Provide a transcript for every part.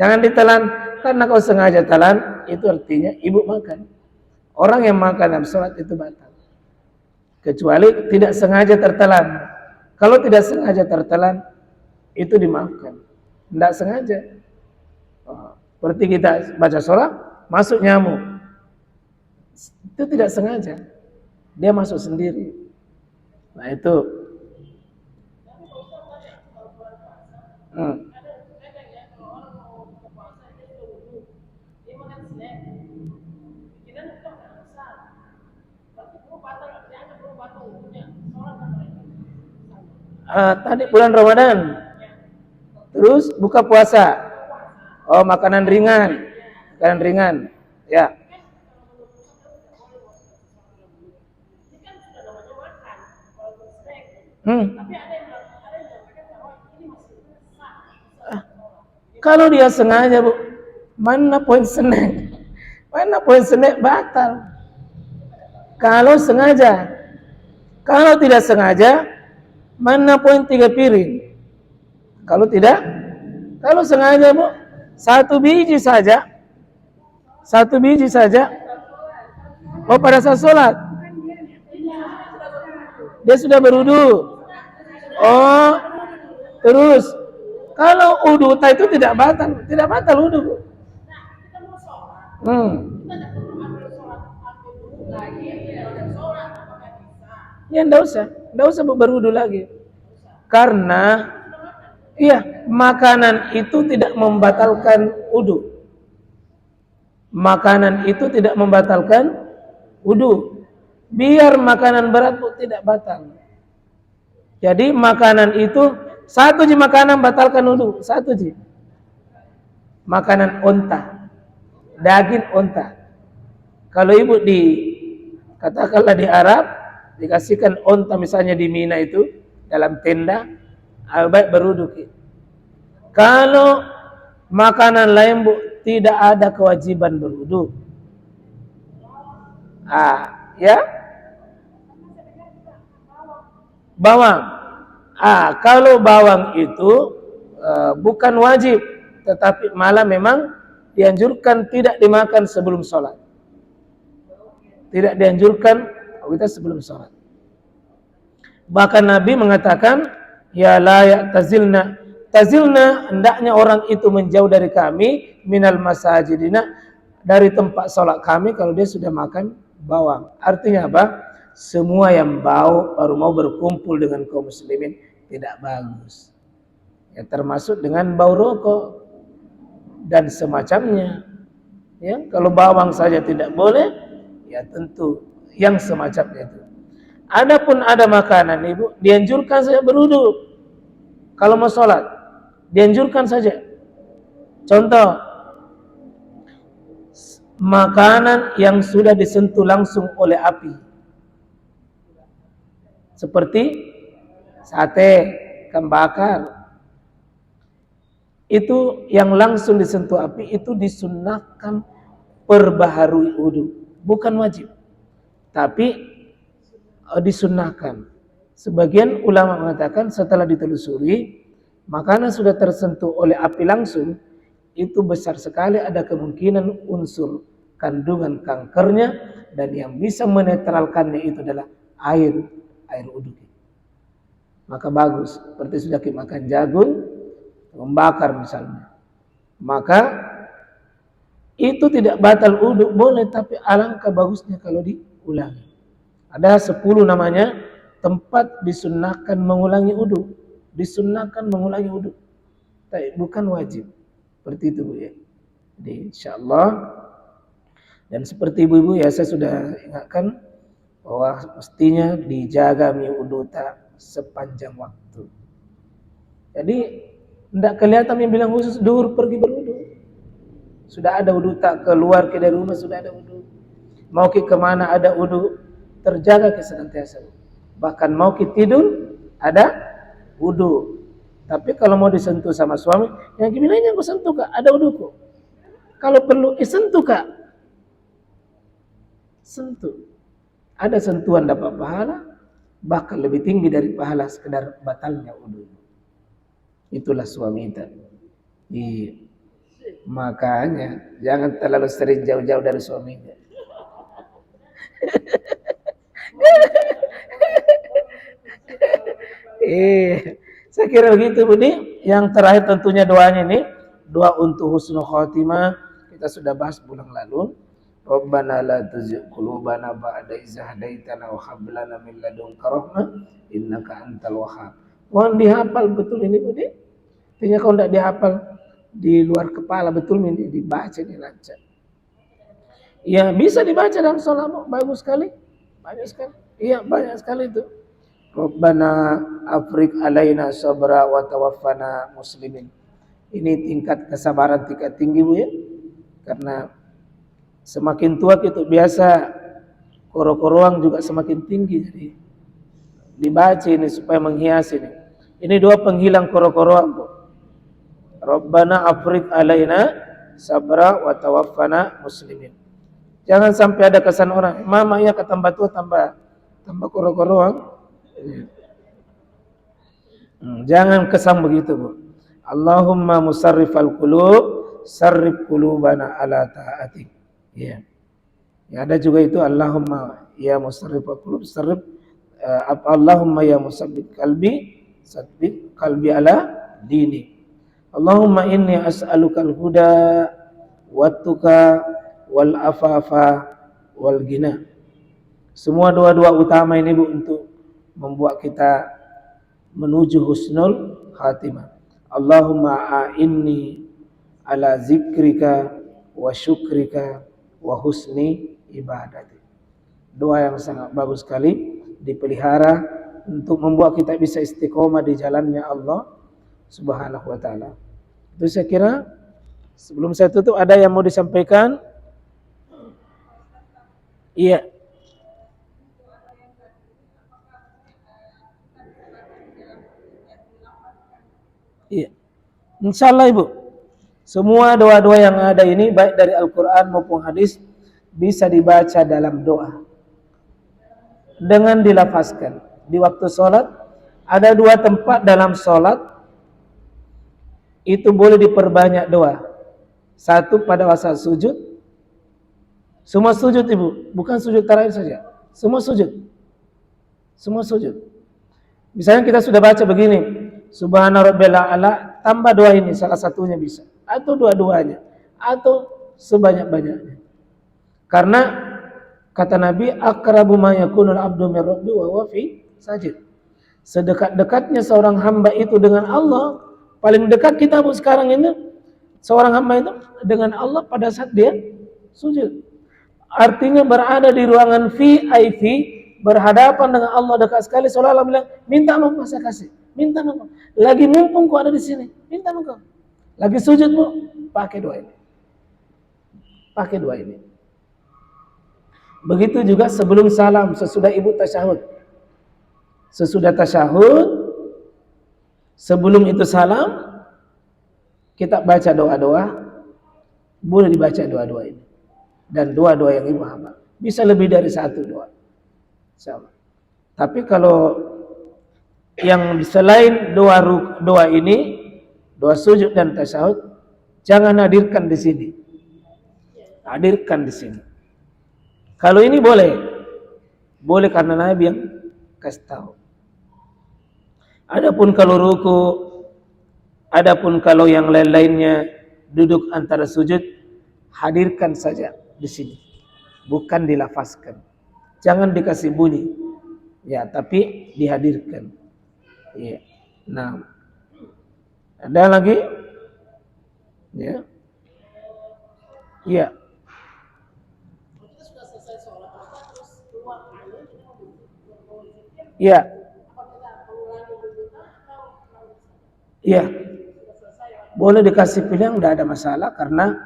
Jangan ditelan, karena kau sengaja telan, itu artinya ibu makan. Orang yang makan dalam sholat itu batal. Kecuali tidak sengaja tertelan. Kalau tidak sengaja tertelan, itu dimaafkan. Tidak sengaja. Seperti kita baca sholat, masuk nyamuk. Itu tidak sengaja. Dia masuk sendiri. Nah itu. Tadi bulan Ramadan. Terus buka puasa. Oh, makanan ringan. Makanan ringan. Ya. Kalau dia sengaja, Bu, mana poin snack? Mana poin snack batal? Kalau sengaja. Kalau tidak sengaja, mana poin 3 piring? Kalau tidak, kalau sengaja, Bu, 1 biji saja. 1 biji saja. Oh, pada saat sholat. Dia sudah berwudu. Oh, terus kalau wudu itu tidak batal wudu. Ya enggak usah berwudu lagi. Karena makanan itu tidak membatalkan wudu. Makanan itu tidak membatalkan wudu. Biar makanan berat pun tidak batal. Jadi makanan itu 1 ji makanan batalkan wudu, 1 ji. Makanan onta, daging onta. Kalau ibu katakanlah di Arab dikasihkan onta misalnya di Mina itu dalam tenda, baik berwudu. Kalau makanan lain, Bu, tidak ada kewajiban berwudu. Bawang. Kalau bawang itu bukan wajib, tetapi malah memang dianjurkan tidak dimakan sebelum sholat. Tidak dianjurkan kita sebelum sholat. Bahkan Nabi mengatakan, ya la ya'tazilna. Tazilna, hendaknya orang itu menjauh dari kami, minal masajidina, dari tempat sholat kami kalau dia sudah makan bawang. Artinya apa? Semua yang bau baru mau berkumpul dengan kaum muslimin tidak bagus. Ya, termasuk dengan bau rokok dan semacamnya. Ya, kalau bawang saja tidak boleh, ya tentu yang semacamnya itu. Adapun ada makanan, Ibu, dianjurkan saja berwudu. Kalau mau sholat, dianjurkan saja. Contoh, makanan yang sudah disentuh langsung oleh api. Seperti sate, ikan bakar. Itu yang langsung disentuh api itu disunnahkan perbaharui wudu, bukan wajib. Tapi disunnahkan. Sebagian ulama mengatakan setelah ditelusuri, makanan sudah tersentuh oleh api langsung, itu besar sekali ada kemungkinan unsur kandungan kankernya, dan yang bisa menetralkannya itu adalah air wudu. Maka bagus, seperti sudah kita makan jagung, membakar misalnya, maka itu tidak batal wudu, boleh, tapi alangkah bagusnya kalau diulangi. Ada 10 namanya tempat disunnahkan mengulangi wudu, disunnahkan mengulangi wudu, tapi bukan wajib. Seperti itu, Bu, ya. Jadi insyaallah, dan seperti ibu-ibu ya, saya sudah ingatkan bahwa mestinya dijaga wudu sepanjang waktu. Jadi tidak kelihatan yang bilang khusus duhur pergi berwudu. Sudah ada wudu, tak keluar ke dari rumah sudah ada wudu. Mau ke kemana ada wudu, terjaga kesenantiasa. Bahkan mau ke tidur ada wudu. Tapi kalau mau disentuh sama suami, yang gimana yang aku sentuh, Kak? Ada wuduku. Kalau perlu sentuh, Kak. Sentuh. Ada sentuhan dapat pahala, bahkan lebih tinggi dari pahala sekedar batalnya wudu. Itulah suami kita. Makanya jangan terlalu sering jauh-jauh dari suaminya. Saya kira begitu Budi. Yang terakhir tentunya doanya ini, doa untuk husnul khotimah. Kita sudah bahas bulan lalu. Rabbana la tuzigh qulubana ba'da idh hadaitana wa hab lana min ladunka rahmah innaka antal wahhab. Mohon dihafal betul ini Budi. Artinya kalau tidak dihafal di luar kepala betul ini dibaca ini lancar. Ya bisa dibaca dalam sholat, bagus sekali. Banyak sekali. Iya banyak sekali itu. Rabbana afrik alaina sabra wa tawaffana muslimin. Ini tingkat kesabaran tingkat tinggi Bu ya. Karena semakin tua kita biasa koro-koroang juga semakin tinggi, jadi dibaca ini supaya menghias ini. Ini doa penghilang koro-koroang Bu. Rabbana afrik alaina sabra wa tawaffana muslimin. Jangan sampai ada kesan orang, mama ya tambah tua tambah koro-koroang. Jangan kesan begitu Bu. Allahumma musarrifal qulub sarrif qulubana ala ta'atik. Ya. Ya ada juga itu Allahumma ya musarrifal qulub sarrif Allahumma ya musabbit qalbi sabbit qalbi ala dini. Allahumma inni as'alukal huda wattuqa wal afafa wal ghina. Semua doa-doa utama ini Bu untuk membuat kita menuju husnul khatimah. Allahumma a'inni ala zikrika wa syukrika wa husni ibadati. Doa yang sangat bagus sekali, dipelihara untuk membuat kita bisa istiqomah di jalannya Allah Subhanahu wa taala. Itu saya kira sebelum saya tutup ada yang mau disampaikan? Iya. Iya. Insyaallah Ibu. Semua doa-doa yang ada ini baik dari Al-Qur'an maupun hadis bisa dibaca dalam doa. Dengan dilafazkan. Di waktu sholat ada dua tempat dalam sholat itu boleh diperbanyak doa. Satu pada saat sujud. Semua sujud Ibu, bukan sujud tarawih saja. Semua sujud. Semua sujud. Misalnya kita sudah baca begini, Subhana rabbil a'la, tambah doa ini salah satunya bisa, atau dua-duanya, atau sebanyak-banyaknya. Karena kata Nabi, aqrabu ma yakunul abdu min rabbi wa huwa fi sajid. Sedekat-dekatnya seorang hamba itu dengan Allah, paling dekat kita Bu sekarang ini seorang hamba itu dengan Allah pada saat dia sujud. Artinya berada di ruangan VIP, berhadapan dengan Allah dekat sekali, seolah-olah bilang, minta maaf saya kasih. Minta maaf. Lagi mumpung kau ada di sini, minta maaf. Lagi sujud Bu, pakai doa ini. Pakai doa ini. Begitu juga sebelum salam, sesudah Ibu tasyahud. Sesudah tasyahud, sebelum itu salam, kita baca doa-doa, boleh dibaca doa-doa ini. Dan doa-doa yang Ibu hafal. Bisa lebih dari satu doa. Insyaallah. Tapi kalau yang selain doa ini, doa sujud dan tasyahud, jangan hadirkan di sini. Hadirkan di sini. Kalau ini boleh. Boleh karena Nabi yang kasih tahu. Adapun kalau ruku, adapun kalau yang lain-lainnya duduk antara sujud, hadirkan saja di sini. Bukan dilafazkan. Jangan dikasih bunyi. Ya, tapi dihadirkan. Ya. Nah, ada lagi? Ya. Ya. Ya. Ya. Boleh dikasih pilihan, tidak ada masalah karena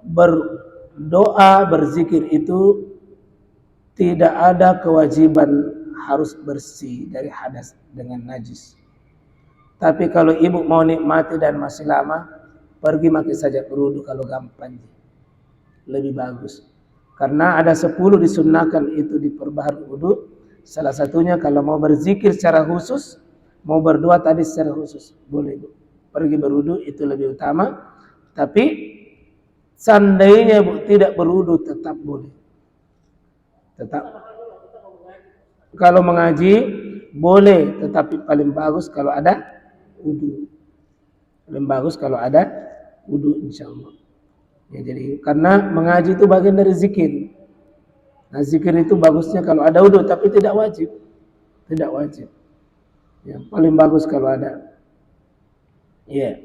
berdoa, berzikir itu tidak ada kewajiban harus bersih dari hadas dengan najis. Tapi kalau Ibu mau nikmati dan masih lama, pergi pakai saja berwudu kalau gampang. Lebih bagus. Karena ada 10 disunnahkan itu diperbaharui wudu. Salah satunya kalau mau berzikir secara khusus, mau berdoa tadi secara khusus, boleh Ibu. Pergi berwudu itu lebih utama. Tapi seandainya tidak berwudu tetap boleh. Tetap. Kalau mengaji boleh, tetapi paling bagus kalau ada wudu. Paling bagus kalau ada wudu insyaallah. Ya, jadi karena mengaji itu bagian dari zikir. Nah, zikir itu bagusnya kalau ada wudu, tapi tidak wajib. Tidak wajib. Ya, paling bagus kalau ada. Ya.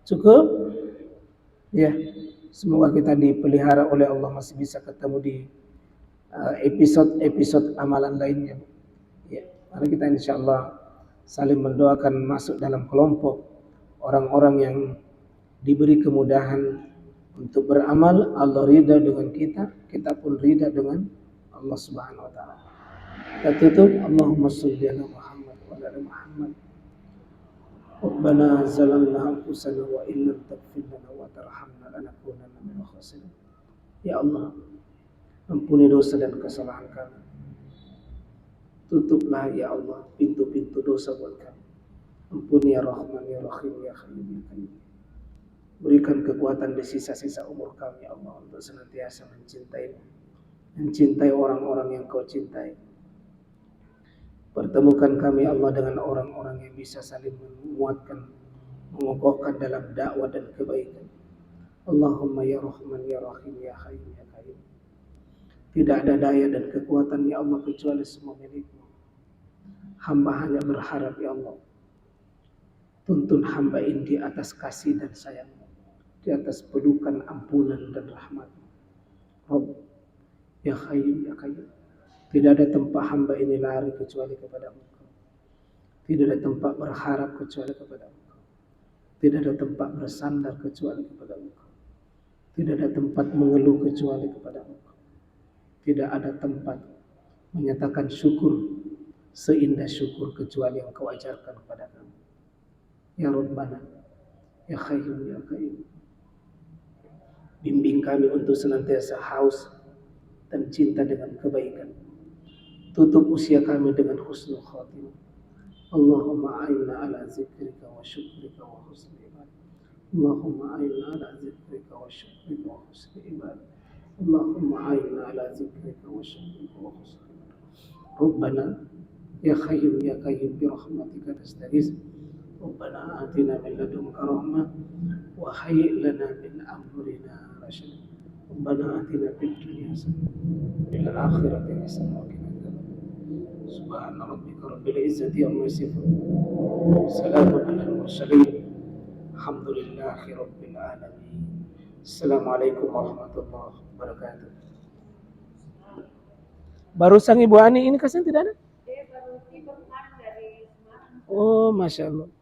Cukup? Ya. Semoga kita dipelihara oleh Allah, masih bisa ketemu di episode amalan lainnya. Ya. Mari kita insyaallah saling mendoakan masuk dalam kelompok orang-orang yang diberi kemudahan untuk beramal. Allah ridha dengan kita, kita pun ridha dengan Allah Subhanahu wa taala. Kita tutup, Allahumma shalli ala Muhammad wa ala Muhammad. Rabbana zalamna anfusana wa illam taghfir lana wa tarhamna lanakunanna minal khasirin. Ya Allah, ampuni dosa dan kesalahan kami. Tutuplah ya Allah pintu-pintu dosa buat kami. Ampuni ya Rahman ya Rahim ya Hayyum ya Qayyum. Berikan kekuatan di sisa-sisa umur kami ya Allah untuk senantiasa mencintai orang-orang yang Kau cintai. Pertemukan kami ya Allah dengan orang-orang yang bisa saling menguatkan, mengokohkan dalam dakwah dan kebaikan. Allahumma ya Rahman ya Rahim ya Hayyum ya Qayyum. Tidak ada daya dan kekuatan ya Allah kecuali semua milik-Mu. Hamba hanya berharap ya Allah, tuntun hamba ini di atas kasih dan sayang-Mu, di atas pelukan ampunan dan rahmat-Mu. Rabb ya Hayyum ya Qayyum. Tidak ada tempat hamba ini lari kecuali kepada Engkau. Tidak ada tempat berharap kecuali kepada Engkau. Tidak ada tempat bersandar kecuali kepada Engkau. Tidak ada tempat mengeluh kecuali kepada Engkau. Tidak ada tempat menyatakan syukur seindah syukur kecuali yang Kau ajarkan kepada kami. Ya Rabbana ya Hayyum ya Qayyum. Bimbing kami untuk senantiasa haus dan cinta dengan kebaikan. Tutup usia kami dengan husnul khatimah. Allahumma a'inna ala zikrika wa syukrika wa husni ibadah. Allahumma a'inna ala zikrika wa syukrika wa husni ibadah. Allahumma a'inna ala zikrika wa syukrika wa husni ibadah. Rabbana ya Hayyum ya Qayyum bi rahmatika nastaghits. Rabbana atina min ladunka rahmah wa hayyi' lana min amrina rasyada. Rabbana atina fid dunya hasanah wa fil akhirati hasanah wa qina Subhana rabbika rabbil izzati amma yasifun. Salamun alal mursalin. Alhamdulillahi rabbil alamin. Assalamualaikum warahmatullahi wabarakatuh. Barusan Ibu Ani ini kasih tidak ada? Oh, Masya Allah.